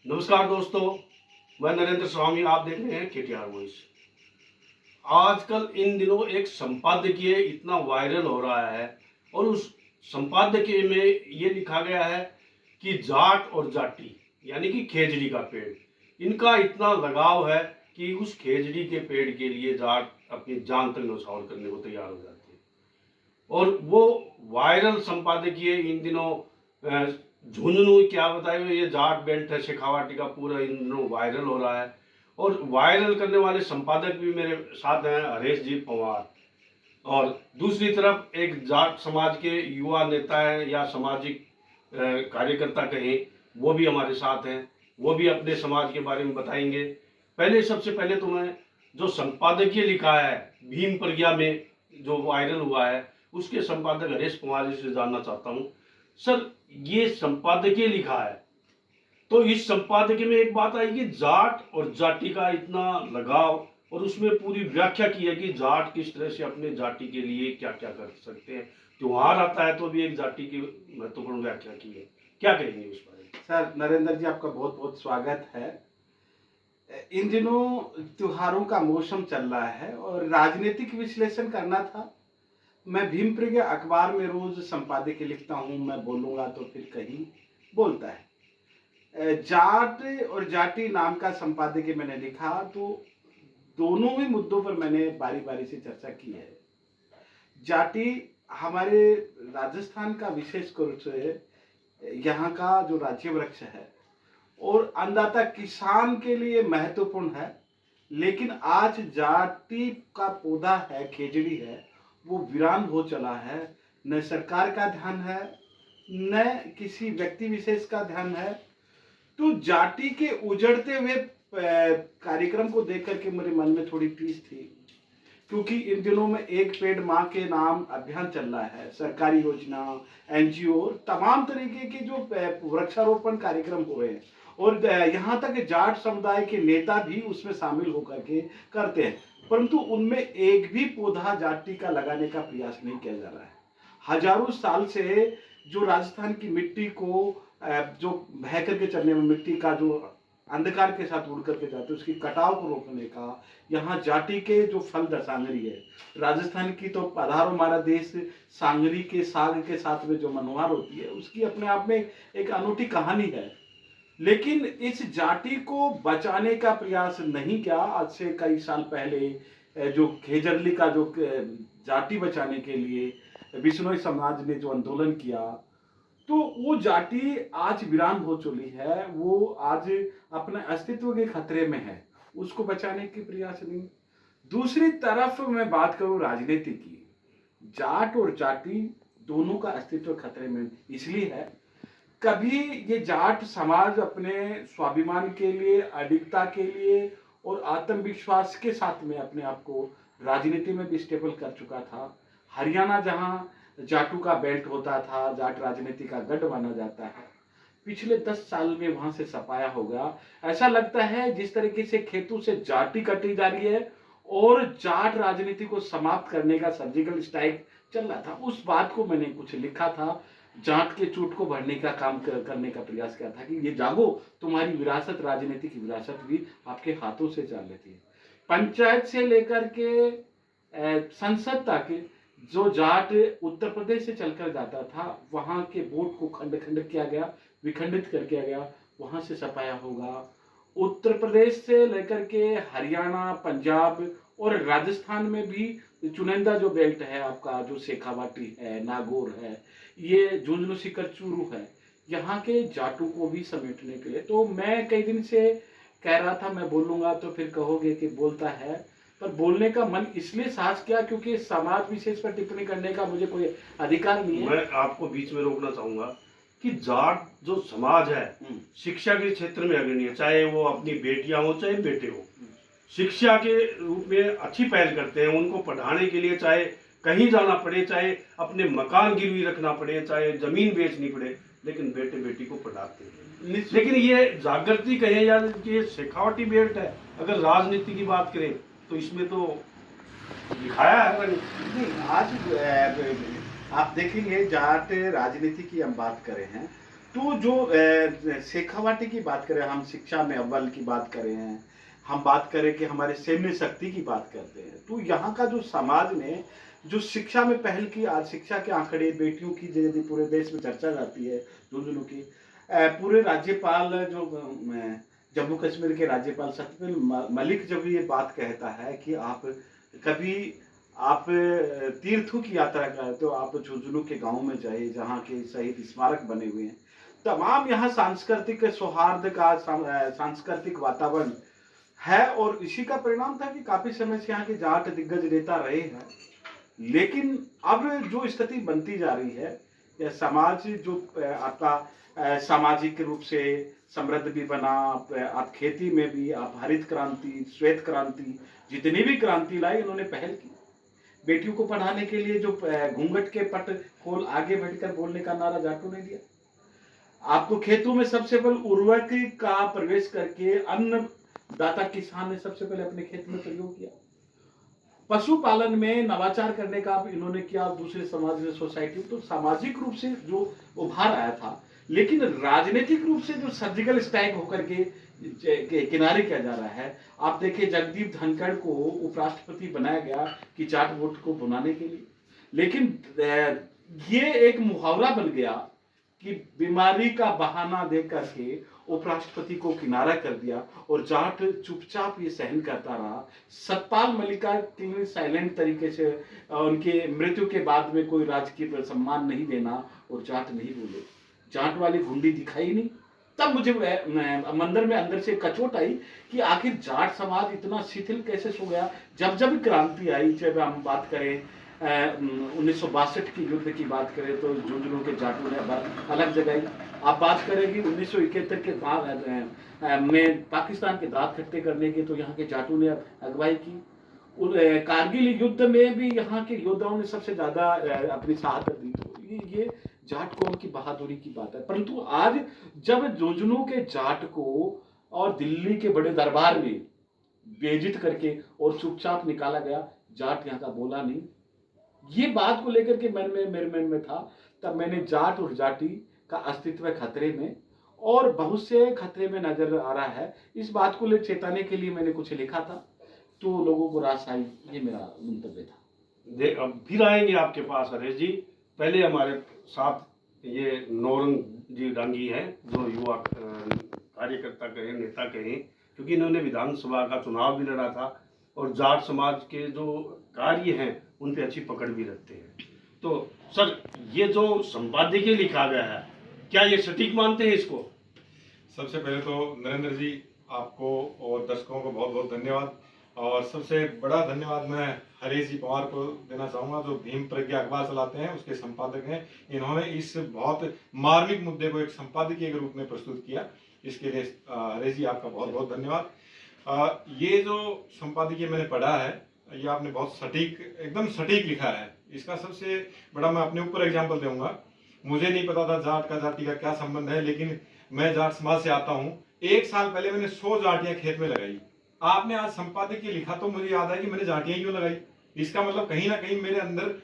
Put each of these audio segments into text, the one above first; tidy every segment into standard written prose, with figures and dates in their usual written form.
नमस्कार दोस्तों, मैं नरेंद्र स्वामी। आप देख रहे हैं केटीआर वॉइस। आजकल इन दिनों एक संपादकीय इतना वायरल हो रहा है और उस संपादकीय में ये लिखा गया है कि जाट और जाटी यानी कि खेजड़ी का पेड़, इनका इतना लगाव है कि उस खेजड़ी के पेड़ के लिए जाट अपनी जान तक न्यौछावर करने को तैयार हो जाते हैं। और वो वायरल संपादकीय इन दिनों झुंझुनू क्या बताए, ये जाट बेल्ट है शेखावाटी का, पूरा इन दिनों वायरल हो रहा है। और वायरल करने वाले संपादक भी मेरे साथ हैं, हरेश जी पवार। और दूसरी तरफ एक जाट समाज के युवा नेता हैं या सामाजिक कार्यकर्ता कहें, वो भी हमारे साथ हैं। वो भी अपने समाज के बारे में बताएंगे। सबसे पहले तो मैं जो संपादकीय लिखा है भीम प्रज्ञा में, जो वायरल हुआ है, उसके संपादक हरेश पवार जी से जानना चाहता हूँ। सर, ये संपादकीय लिखा है तो इस संपादकीय में एक बात आई कि जाट और जाति का इतना लगाव, और उसमें पूरी व्याख्या की है कि जाट किस तरह से अपने जाति के लिए क्या क्या कर सकते हैं। त्योहार आता है तो भी एक जाति की महत्वपूर्ण व्याख्या की है। क्या कहेंगे उस बारे में? सर नरेंद्र जी, आपका बहुत बहुत स्वागत है। इन दिनों त्योहारों का मौसम चल रहा है और राजनीतिक विश्लेषण करना था। मैं भीम प्रज्ञा अखबार में रोज संपादकीय लिखता हूं। मैं बोलूंगा तो फिर कहीं बोलता है। जाट और जाति नाम का संपादकीय मैंने लिखा, तो दोनों ही मुद्दों पर मैंने बारी बारी से चर्चा की है। जाति हमारे राजस्थान का विशेष रूप से यहाँ का जो राज्य वृक्ष है और अन्नदाता किसान के लिए महत्वपूर्ण है। लेकिन आज जाति का पौधा है, खेजड़ी है, वो वीरान हो चला है। न सरकार का ध्यान है, न किसी व्यक्ति विशेष का ध्यान है। तो जाति के उजड़ते हुए कार्यक्रम को देख करके मेरे मन में थोड़ी टीस थी, क्योंकि इन दिनों में एक पेड़ माँ के नाम अभियान चल रहा है। सरकारी योजना, एनजीओ, तमाम तरीके के जो वृक्षारोपण कार्यक्रम हो रहे हैं और यहाँ तक जाट समुदाय के नेता भी उसमें शामिल होकर के करते हैं, परंतु उनमें एक भी पौधा जाति का लगाने का प्रयास नहीं किया जा रहा है। हजारों साल से जो राजस्थान की मिट्टी को जो बह करके चलने में मिट्टी का जो अंधकार के साथ उड़ करके जाते, उसकी कटाव को रोकने का यहाँ जाति के जो फल सांगरी है, राजस्थान की तो पधारो हमारा देश सांगरी के साग के साथ में जो मनोहार होती है, उसकी अपने आप में एक अनूठी कहानी है। लेकिन इस जाति को बचाने का प्रयास नहीं किया। आज से कई साल पहले जो खेजरली का जो जाति बचाने के लिए बिश्नोई समाज ने जो आंदोलन किया, तो वो जाति आज वीरान हो चुकी है। वो आज अपने अस्तित्व के खतरे में है, उसको बचाने की प्रयास नहीं। दूसरी तरफ मैं बात करूं राजनीति की, जाट और जाति दोनों का अस्तित्व खतरे में इसलिए है, कभी ये जाट समाज अपने स्वाभिमान के लिए, अडिगता के लिए और आत्मविश्वास के साथ में अपने आप को राजनीति में भी स्टेबल कर चुका था। हरियाणा जहां जाटू का बेल्ट होता था, जाट राजनीति का गढ़ माना जाता है, पिछले 10 साल में वहां से सफाया हो गया। ऐसा लगता है जिस तरीके से खेतों से जाति कटी जा रही है और जाट राजनीति को समाप्त करने का सर्जिकल स्ट्राइक चल रहा था। उस बात को मैंने कुछ लिखा था। जाट के चूट को भरने का काम करने का प्रयास किया था कि ये जागो, तुम्हारी विरासत, राजनीति की विरासत भी आपके हाथों से चल लेती है। पंचायत से लेकर के संसद तक जो जाट उत्तर प्रदेश से चलकर जाता था, वहां के वोट को खंड खंड किया गया, विखंडित कर किया गया, वहां से सफाया होगा। उत्तर प्रदेश से लेकर के हरियाणा, पंजाब और राजस्थान में भी चुनिंदा जो बेल्ट है आपका, जो शेखावाटी है, नागौर है, ये झुंझुनू सीकर चूरू है, यहाँ के जाटों को भी समेटने के लिए। तो मैं कई दिन से कह रहा था मैं बोलूंगा तो फिर कहोगे कि बोलता है, पर बोलने का मन इसलिए साहस किया क्योंकि समाज विशेष पर टिप्पणी करने का मुझे कोई अधिकार नहीं है। मैं आपको बीच में रोकना चाहूंगा कि जाट जो समाज है शिक्षा के क्षेत्र में अग्रणी है, चाहे वो अपनी बेटियां हो चाहे बेटे हो, शिक्षा के रूप में अच्छी पहल करते हैं। उनको पढ़ाने के लिए चाहे कहीं जाना पड़े, चाहे अपने मकान गिरवी रखना पड़े, चाहे जमीन बेचनी पड़े, लेकिन बेटे बेटी को पढ़ाते हैं। लेकिन ये जागृति कहें या ये शेखावटी बेल्ट है, अगर राजनीति की बात करें तो इसमें तो दिखाया है नहीं। आज आप देखेंगे, जाट राजनीति की हम बात करें हैं तो जो शेखावाटी की बात करें, हम शिक्षा में अव्वल की बात करें हैं, हम बात करें कि हमारे सैन्य शक्ति की बात करते हैं, तो यहाँ का जो समाज ने जो शिक्षा में पहल की, आज शिक्षा के आंकड़े बेटियों की यदि पूरे देश में चर्चा जाती है, झुंझुनू की पूरे राज्यपाल जो जम्मू कश्मीर के राज्यपाल सत्यपाल मलिक जब ये बात कहता है कि आप कभी आप तीर्थों की यात्रा करें तो आप झुंझुनू के गांव में जाइए जहाँ के शहीद स्मारक बने हुए हैं, तमाम यहाँ सांस्कृतिक सौहार्द का सांस्कृतिक वातावरण है। और इसी का परिणाम था कि काफी समय से यहाँ के जाट दिग्गज नेता रहे हैं। लेकिन अब जो स्थिति बनती जा रही है, यह समाज जो आपका सामाजिक रूप से समृद्ध भी बना, आप खेती में भी, आप हरित क्रांति, श्वेत क्रांति, जितनी भी क्रांति लाई उन्होंने पहल की। बेटियों को पढ़ाने के लिए जो घूंघट के पट खोल आगे बैठकर बोलने का नारा जाटों ने दिया। आपको खेतों में सबसे पहले उर्वरक का प्रवेश करके अन्नदाता किसान ने सबसे पहले अपने खेत में प्रयोग किया। पशुपालन में नवाचार करने का इन्होंने किया, दूसरे समाज में सोसाइटी, तो सामाजिक रूप से जो उभार आया था। लेकिन राजनीतिक रूप से जो सर्जिकल स्ट्राइक होकर के किनारे किया जा रहा है, आप देखिए जगदीप धनखड़ को उपराष्ट्रपति बनाया गया कि जाट वोट को भुनाने के लिए। लेकिन ये एक मुहावरा बन गया कि बीमारी का बहाना दे करके उपराष्ट्रपति को किनारा कर दिया और जाट चुपचाप ये सहन करता रहा। सतपाल मलिका के साइलेंट तरीके से उनके मृत्यु के बाद में कोई राजकीय सम्मान नहीं देना और जाट नहीं बोले, जाट वाली घुंडी दिखाई नहीं। तब मुझे मंदिर में अंदर से कचोट आई कि आखिर जाट समाज इतना शिथिल कैसे सो गया। जब जब क्रांति आई, चाहे हम बात करें 1962 की युद्ध की बात करें तो झुंझुनू के जाटों ने अलग जगाई। आप बात करें कि 1971 के बाद में पाकिस्तान के दांत खट्टे करने के, तो यहाँ के जाटों ने अगुवाई की। कारगिल युद्ध में भी यहाँ के योद्धाओं ने सबसे ज्यादा अपनी शहादत दी। तो ये जाट कौम की बहादुरी की बात है। परंतु आज जब झुंझुनू के जाट को और दिल्ली के बड़े दरबार में बेइज्जत करके और चुपचाप निकाला गया, जाट यहाँ का बोला नहीं। ये बात को लेकर के मेरे मन में था, तब मैंने जाट और जाति का अस्तित्व खतरे में और बहुत से खतरे में नजर आ रहा है, इस बात को ले चेताने के लिए मैंने कुछ लिखा था, तो लोगों को रास आई। ये मेरा मंतव्य था। अब फिर आएंगे आपके पास हरेश जी। पहले हमारे साथ ये नौरंग जी डांगी हैं, जो युवा कार्यकर्ता कहें, नेता कहें, क्योंकि इन्होंने विधानसभा का चुनाव भी लड़ा था और जाट समाज के जो कार्य हैं उन पे अच्छी पकड़ भी रखते हैं। तो सर, ये जो संपादकीय लिखा गया है, क्या ये सटीक मानते हैं इसको? सबसे पहले तो नरेंद्र जी, आपको और दर्शकों को बहुत बहुत धन्यवाद। और सबसे बड़ा धन्यवाद मैं हरीश जी पवार को देना चाहूँगा, जो भीम प्रज्ञा अखबार चलाते हैं, उसके संपादक हैं। इन्होंने इस बहुत मार्मिक मुद्दे को एक संपादकीय के रूप में प्रस्तुत किया, इसके लिए हरीश जी आपका बहुत बहुत धन्यवाद। ये जो संपादकीय मैंने पढ़ा है, ये आपने बहुत सटीक, एकदम सटीक लिखा है। इसका सबसे बड़ा मैं अपने ऊपर एग्जाम्पल दूंगा। मुझे नहीं पता था जाट का जाति का क्या संबंध है, लेकिन मैं जाट समाज से आता हूँ। 1 साल पहले मैंने 100 जाटियां खेत में लगाई। आपने आज संपादकीय लिखा तो मुझे याद है कि मैंने जाटियां क्यों लगाई। इसका मतलब कहीं ना कहीं मेरे अंदर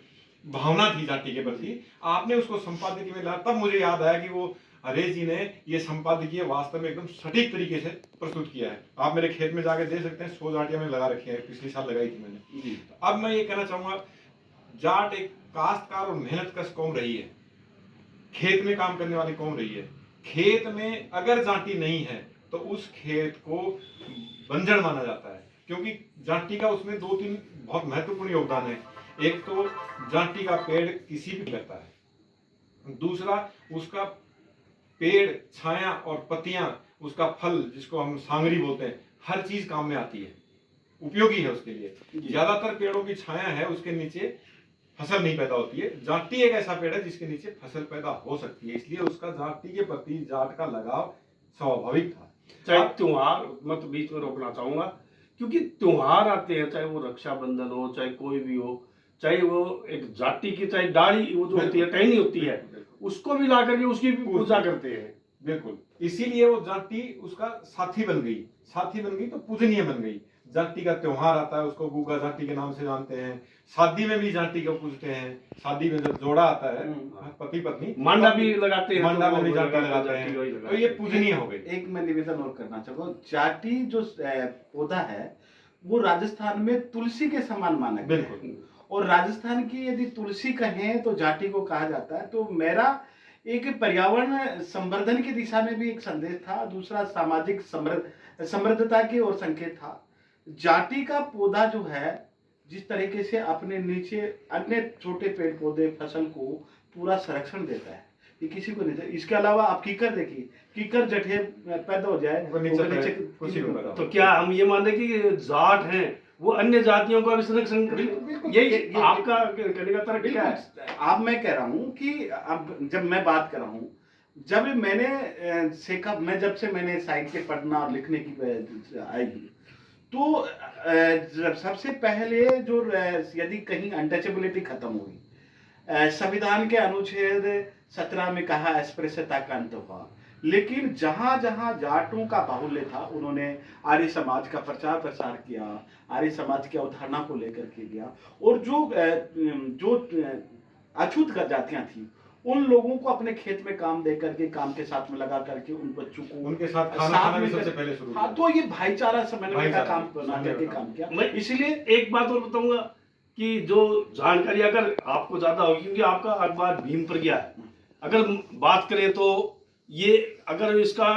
भावना थी जाति के प्रति। आपने उसको संपादकीय में लाया, तब मुझे याद आया कि वो हरेश जी ने ये संपादकीय वास्तव में एकदम सटीक तरीके से प्रस्तुत किया है। आप मेरे खेत में जाके देख सकते हैं, 100 जाटियां मैंने लगा रखी है, पिछले साल लगाई थी मैंने। तो अब मैं ये कहना चाहूंगा, जाट एक काश्तकार और मेहनतकश कौम रही है, खेत में काम करने वाली कौम रही है। खेत में अगर जाति नहीं है तो उस खेत को बंजर माना जाता है, क्योंकि जाति का उसमें 2-3 बहुत महत्वपूर्ण योगदान है। एक तो जाति का पेड़ किसी भी लगता है, दूसरा उसका पेड़, छाया और पत्तियां, उसका फल जिसको हम सांगरी बोलते हैं, हर चीज काम में आती है, उपयोगी है उसके लिए। ज्यादातर पेड़ों की छाया है, उसके नीचे फसल नहीं पैदा होती है। जाति एक ऐसा पेड़ है जिसके नीचे फसल पैदा हो सकती है, इसलिए उसका जाति के प्रति जाट का लगाव स्वाभाविक था। चाहे त्योहार, मैं तो बीच में रोकना चाहूंगा, क्योंकि त्योहार आते हैं, चाहे वो रक्षाबंधन हो, चाहे कोई भी हो, चाहे वो एक जाति की, चाहे दाढ़ी वो जो होती है, टहनी होती है, उसको भी ला करके उसकी भी पूजा करते हैं। बिल्कुल, इसीलिए वो जाति उसका साथी बन गई तो पूजनीय बन गई। जाति का त्योहार आता है उसको गुग्गा जाति के नाम से जानते हैं। शादी में भी जाति को पूजते हैं। शादी में जब जोड़ा आता है पति पत्नी, मांडा भी लगाते हैं, मांडा तो में भी वो जाति लगाते हैं, लगाते जाति वही हैं। लगाते तो ये हैं। पूजनीय हो गई। एक मैं निवेदन और करना चाहूंगा, जाति जो पौधा है वो राजस्थान में तुलसी के समान माना गया है। बिल्कुल। और राजस्थान की यदि तुलसी कहें तो जाति को कहा जाता है। तो मेरा एक पर्यावरण संवर्धन की दिशा में भी एक संदेश था, दूसरा सामाजिक समृद्धता की ओर संकेत था। जाति का पौधा जो है जिस तरीके से अपने नीचे अन्य छोटे पेड़ पौधे फसल को पूरा संरक्षण देता है, ये किसी को नहीं देता। इसके अलावा आप कीकर देखिए, कीकर जठे पैदा हो जाए वो नीचे कुर्सी पे पैदा तो क्या हम ये माने कि जाट हैं वो अन्य जातियों का भी संरक्षण करें? बिल्कुल, यही आपका कहने का तर्क क्या है? बिल्कुल। अब मैं कह रहा हूँ कि अब जब मैं बात कर रहा हूँ, जब मैंने सीखा, मैं जब से मैंने साहित्य पढ़ना और लिखने की आई, तो सबसे पहले जो यदि कहीं अनटचेबिलिटी खत्म हुई, संविधान के अनुच्छेद 17 में कहा अस्पृश्यता का अंत हुआ, लेकिन जहां जहां जाटों का बाहुल्य था उन्होंने आर्य समाज का प्रचार प्रसार किया, आर्य समाज की अवधारणा को लेकर के गया। और जो अछूत जातियां थी उन लोगों को अपने खेत में काम दे करके, काम के साथ में लगा करके उन बच्चों को उनके साथ खाना भी सबसे पहले शुरू हाँ, तो ये भाईचारा समन्वय का काम बना करके काम किया। मैं इसलिए एक बात और बताऊंगा कि जो जानकारी अगर आपको ज्यादा होगी, क्योंकि आपका अखबार भीम प्रज्ञा है, अगर बात करें तो ये अगर इसका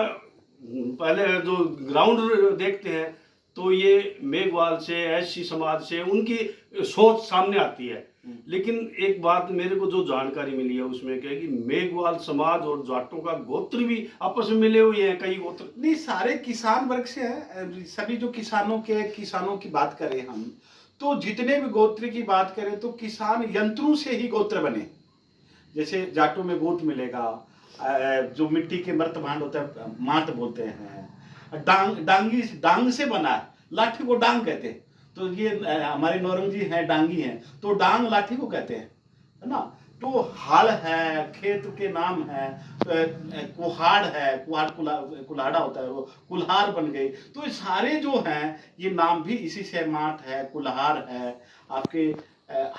पहले जो ग्राउंड देखते हैं तो ये मेघवाल से, एससी समाज से उनकी सोच सामने आती है। लेकिन एक बात मेरे को जो जानकारी मिली है उसमें क्या है कि मेघवाल समाज और जाटों का गोत्र भी आपस में मिले हुए हैं, कई गोत्र नहीं, सारे किसान वर्ग से हैं। सभी जो किसानों की बात करें हम, तो जितने भी गोत्र की बात करें तो किसान यंत्रों से ही गोत्र बने। जैसे जाटों में गोत मिलेगा, जो मिट्टी के मर्त भांड होता है मात बोलते हैं, डांग से बना है, लाठी को डांग कहते हैं। तो ये हमारे नौरंग जी हैं, डांगी हैं, तो डांग लाठी को कहते हैं, है ना। तो हाल है, खेत के नाम है, कुहाड़ है, कुल्हाड़ा होता है, वो कुल्हार बन गई। तो ये सारे जो हैं ये नाम भी इसी से, माट है, कुल्हार है, आपके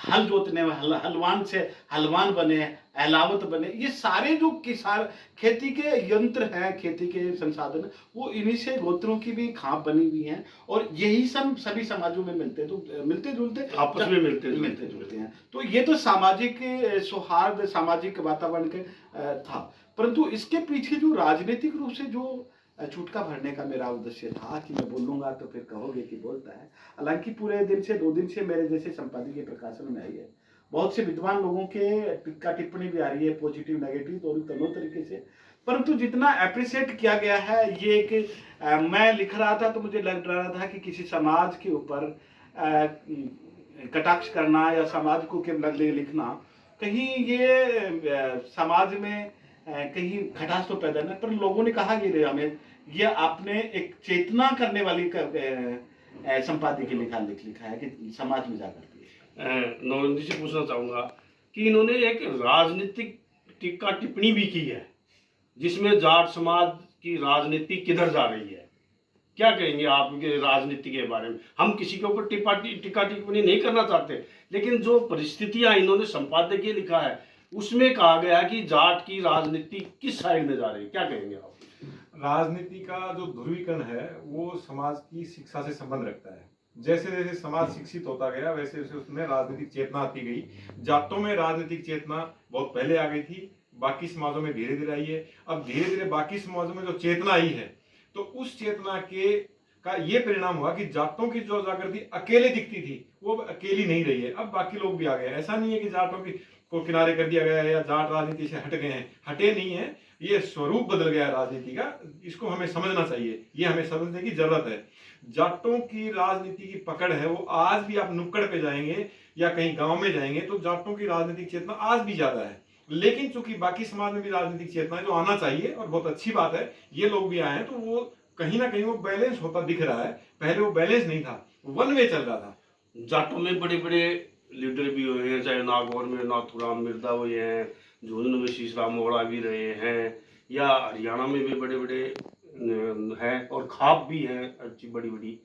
हल जोतने में हलवान से हलवान बने, अहलावत बने। ये सारे जो किसान खेती के यंत्र हैं, खेती के संसाधन, वो इन्हीं से गोत्रों की भी खाप बनी हुई हैं। और यही सब सभी समाजों में मिलते जुलते आपस में मिलते जुलते हैं। तो ये तो सामाजिक सौहार्द, सामाजिक वातावरण के था। परंतु इसके पीछे जो राजनीतिक रूप से जो छुटका भरने का मेरा उद्देश्य था कि मैं बोलूंगा तो फिर कहोगे कि बोलता है। हालांकि पूरे 2 दिन से मेरे जैसे संपादकीय प्रकाशन में आई है, बहुत से विद्वान लोगों के टिक्का टिप्पणी भी आ रही है, पॉजिटिव नेगेटिव दोनों तरीके से। परंतु जितना अप्रिशिएट किया गया है, ये कि मैं लिख रहा था तो मुझे लग रहा था कि किसी समाज के ऊपर कटाक्ष करना या समाज को के लिखना, कहीं ये समाज में कहीं खटास तो पैदा नहीं। पर लोगों ने कहा कि हमें ये आपने एक चेतना करने वाली संपादकीय लिखा है कि समाज में जाकर नौरंग जी से पूछना चाहूंगा कि इन्होंने एक राजनीतिक टीका टिप्पणी भी की है जिसमें जाट समाज की राजनीति किधर जा रही है। क्या कहेंगे आपके राजनीति के बारे में? हम किसी के ऊपर टीका टिप्पणी नहीं करना चाहते, लेकिन जो परिस्थितियां इन्होंने संपादकीय लिखा है उसमें कहा गया है कि जाट की राजनीति किस साइड में जा रही है, क्या कहेंगे आप? राजनीति का जो ध्रुवीकरण है वो समाज की शिक्षा से संबंध रखता है। जैसे जैसे समाज शिक्षित होता गया वैसे वैसे उसमें राजनीतिक चेतना आती गई। जाटों में राजनीतिक चेतना बहुत पहले आ गई थी, बाकी समाजों में धीरे धीरे आई है। अब धीरे धीरे बाकी समाजों में जो चेतना आई है तो उस चेतना का ये परिणाम हुआ कि जाटों की जो जागृति अकेले दिखती थी वो अकेली नहीं रही है, अब बाकी लोग भी आ गए। ऐसा नहीं है कि जाटों की को किनारे कर दिया गया है या जाट राजनीति से हट गए हैं, हटे नहीं है, ये स्वरूप बदल गया है राजनीति का। इसको हमें समझना चाहिए, ये हमें समझने की जरूरत है। जाटों की राजनीति की पकड़ है वो आज भी, आप नुक्कड़ पे जाएंगे या कहीं गांव में जाएंगे तो जाटों की राजनीतिक चेतना आज भी ज्यादा है। लेकिन चूंकि बाकी समाज में भी राजनीतिक चेतना है जो आना चाहिए और बहुत अच्छी बात है, ये लोग भी आए हैं तो वो कहीं ना कहीं वो बैलेंस होता दिख रहा है। पहले वो बैलेंस नहीं था, वन वे चल रहा था। जाटों में बड़े बड़े लीडर भी हुए हैं, चाहे नागौर में नाथूराम मिर्जा हुए हैं, झुंझुनू में शीशराम मोहड़ा भी रहे हैं, या हरियाणा में भी बड़े बड़े हैं और खाप भी हैं अच्छी बड़ी बड़ी।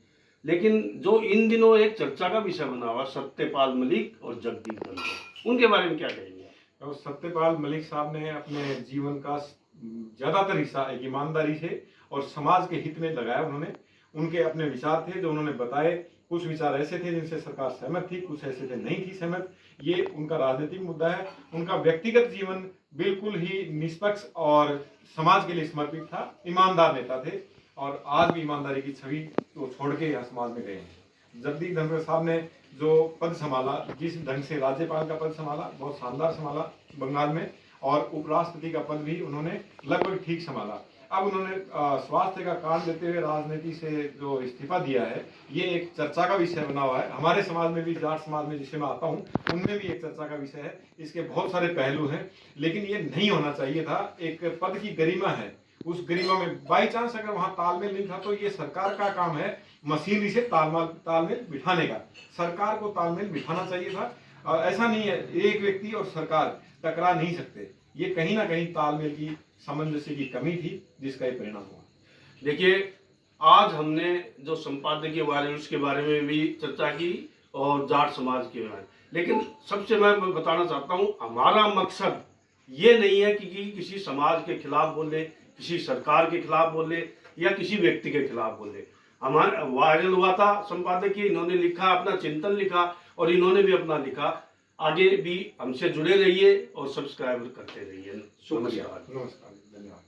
लेकिन जो इन दिनों एक चर्चा का विषय बना हुआ सत्यपाल मलिक और जगदीप धनखड़, उनके बारे में क्या कहेंगे? और सत्यपाल मलिक साहब ने अपने जीवन का ज्यादातर हिस्सा एक ईमानदारी से और समाज के हित में लगाया। उन्होंने उनके अपने विचार थे जो उन्होंने बताए। कुछ विचार ऐसे थे जिनसे सरकार सहमत थी, कुछ ऐसे थे नहीं थी सहमत। ये उनका राजनीतिक मुद्दा है। उनका व्यक्तिगत जीवन बिल्कुल ही निष्पक्ष और समाज के लिए समर्पित था। ईमानदार नेता थे और आज भी ईमानदारी की छवि को छोड़ के यहाँ समाज में गए हैं। जगदीप धनखड़ साहब ने जो पद संभाला, जिस ढंग से राज्यपाल का पद संभाला, बहुत शानदार संभाला बंगाल में, और उपराष्ट्रपति का पद भी उन्होंने लगभग ठीक संभाला। अब उन्होंने स्वास्थ्य का कारण देते हुए राजनीति से जो इस्तीफा दिया है, ये एक चर्चा का विषय बना हुआ है। हमारे समाज में भी, जाट समाज में जिसे मैं आता हूँ, उनमें भी एक चर्चा का विषय है। इसके बहुत सारे पहलू हैं, लेकिन ये नहीं होना चाहिए था। एक पद की गरिमा है, उस गरिमा में बाई चांस अगर वहाँ तालमेल नहीं था तो ये सरकार का काम है मशीनरी से तालमेल बिठाने का। सरकार को तालमेल बिठाना चाहिए था। ऐसा नहीं है एक व्यक्ति और सरकार टकरा नहीं सकते। ये कहीं ना कहीं तालमेल की, सामंजस्य की कमी थी, जिसका ये परिणाम हुआ। देखिए, आज हमने जो संपादकीय वायरल्स के बारे में भी चर्चा की और जाट समाज के बारे में, लेकिन सबसे मैं बताना चाहता हूँ, हमारा मकसद ये नहीं है कि किसी समाज के खिलाफ बोले, किसी सरकार के खिलाफ बोले या किसी व्यक्ति के खिलाफ बोले। हमारा वायरल हुआ था संपादकीय, इन्होंने लिखा, अपना चिंतन लिखा और इन्होंने भी अपना लिखा। आगे भी हमसे जुड़े रहिए और सब्सक्राइब करते रहिए। नमस्कार, धन्यवाद।